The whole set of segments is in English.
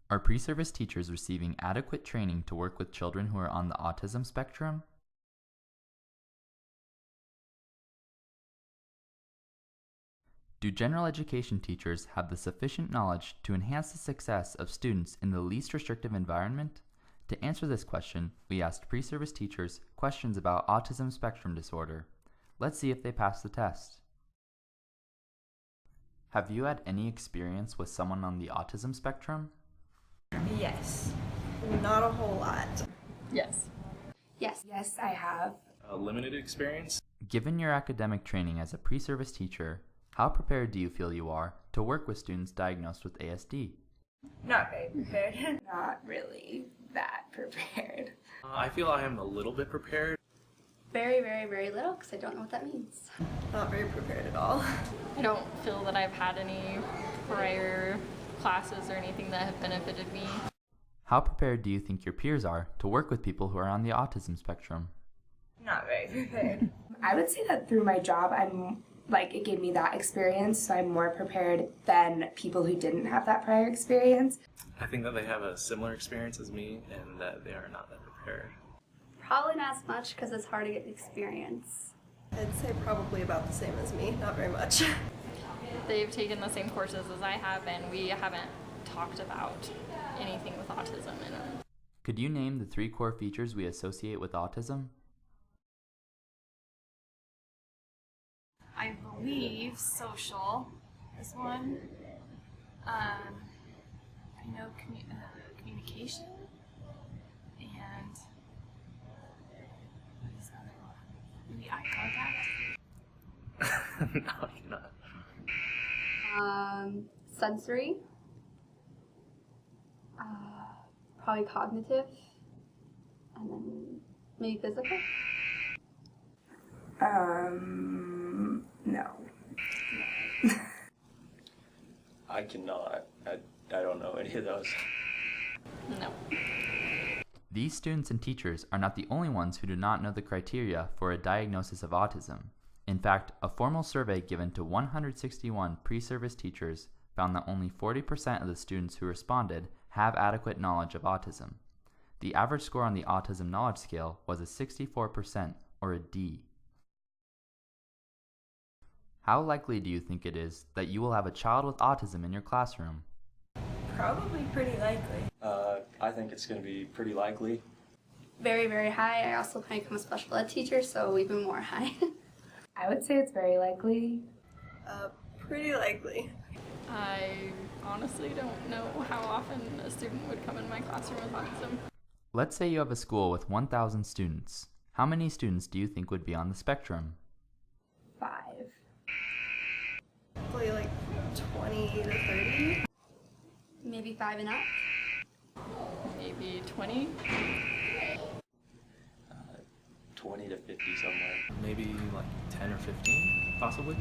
Are pre-service teachers receiving adequate training to work with children who are on the autism spectrum? Do general education teachers have the sufficient knowledge to enhance the success of students in the least restrictive environment? To answer this question, we asked pre-service teachers questions about autism spectrum disorder. Let's see if they passed the test. Have you had any experience with someone on the autism spectrum? Yes. Not a whole lot. Yes. Yes. Yes, I have. A limited experience. Given your academic training as a pre-service teacher, how prepared do you feel you are to work with students diagnosed with ASD? Not very prepared. Not really that prepared. I feel I am a little bit prepared. Very, very, very little, because I don't know what that means. Not very prepared at all. I don't feel that I've had any prior classes or anything that have benefited me. How prepared do you think your peers are to work with people who are on the autism spectrum? Not very prepared. I would say that through my job, it gave me that experience, so I'm more prepared than people who didn't have that prior experience. I think that they have a similar experience as me and that they are not that prepared. Probably not as much, because it's hard to get the experience. I'd say probably about the same as me, not very much. They've taken the same courses as I have, and we haven't talked about anything with autism in it. Could you name the 3 core features we associate with autism? I believe social is one. Communication, and what is the other one? Maybe eye contact. No, you're not. Sensory. Probably cognitive. And then maybe physical. No. I cannot. I don't know any of those. No. These students and teachers are not the only ones who do not know the criteria for a diagnosis of autism. In fact, a formal survey given to 161 pre-service teachers found that only 40% of the students who responded have adequate knowledge of autism. The average score on the Autism Knowledge Scale was a 64%, or a D. How likely do you think it is that you will have a child with autism in your classroom? Probably pretty likely. I think it's going to be pretty likely. Very, very high. I also plan to become a special ed teacher, so even more high. I would say it's very likely. Pretty likely. I honestly don't know how often a student would come in my classroom with autism. Let's say you have a school with 1,000 students. How many students do you think would be on the spectrum? 5. Probably like 20 to 30. Maybe 5 and up. Maybe 20. 20 to 50 somewhere. Maybe like 10 or 15, possibly.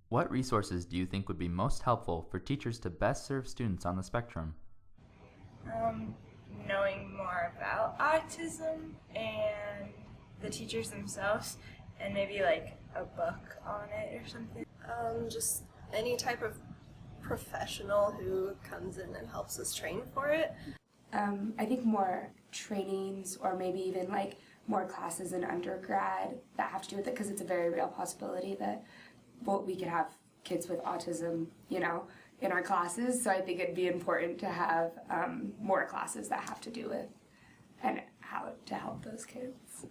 What resources do you think would be most helpful for teachers to best serve students on the spectrum? Knowing more about autism and the teachers themselves, and maybe like a book on it or something. Just any type of professional who comes in and helps us train for it. I think more trainings, or maybe even more classes in undergrad that have to do with it, because it's a very real possibility that we could have kids with autism, in our classes. So I think it'd be important to have more classes that have to do with and how to help those kids.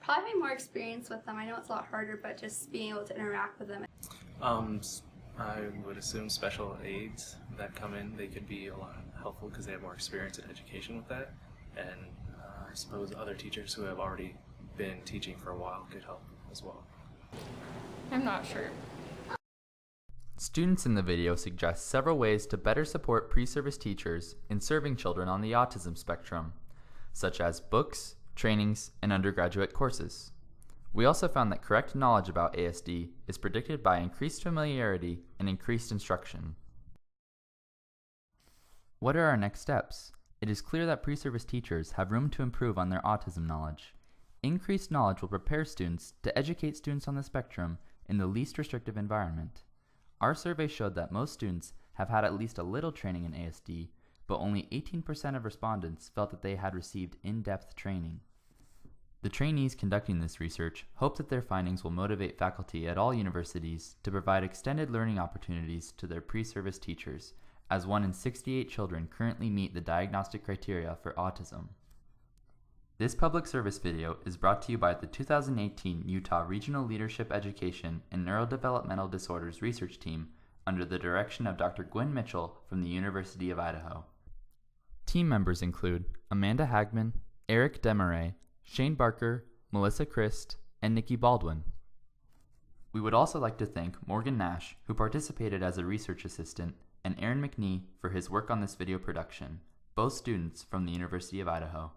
Probably more experience with them. I know it's a lot harder, but just being able to interact with them. I would assume special aides that come in, they could be a lot helpful because they have more experience in education with that. And I suppose other teachers who have already been teaching for a while could help as well. I'm not sure. Students in the video suggest several ways to better support pre-service teachers in serving children on the autism spectrum, such as books, trainings, and undergraduate courses. We also found that correct knowledge about ASD is predicted by increased familiarity and increased instruction. What are our next steps? It is clear that pre-service teachers have room to improve on their autism knowledge. Increased knowledge will prepare students to educate students on the spectrum in the least restrictive environment. Our survey showed that most students have had at least a little training in ASD, but only 18% of respondents felt that they had received in-depth training. The trainees conducting this research hope that their findings will motivate faculty at all universities to provide extended learning opportunities to their pre-service teachers, as 1 in 68 children currently meet the diagnostic criteria for autism. This public service video is brought to you by the 2018 Utah Regional Leadership Education and Neurodevelopmental Disorders Research Team under the direction of Dr. Gwen Mitchell from the University of Idaho. Team members include Amanda Hagman, Eric Demaray, Shane Barker, Melissa Christ, and Nikki Baldwin. We would also like to thank Morgan Nash, who participated as a research assistant, and Aaron McNee for his work on this video production, both students from the University of Idaho.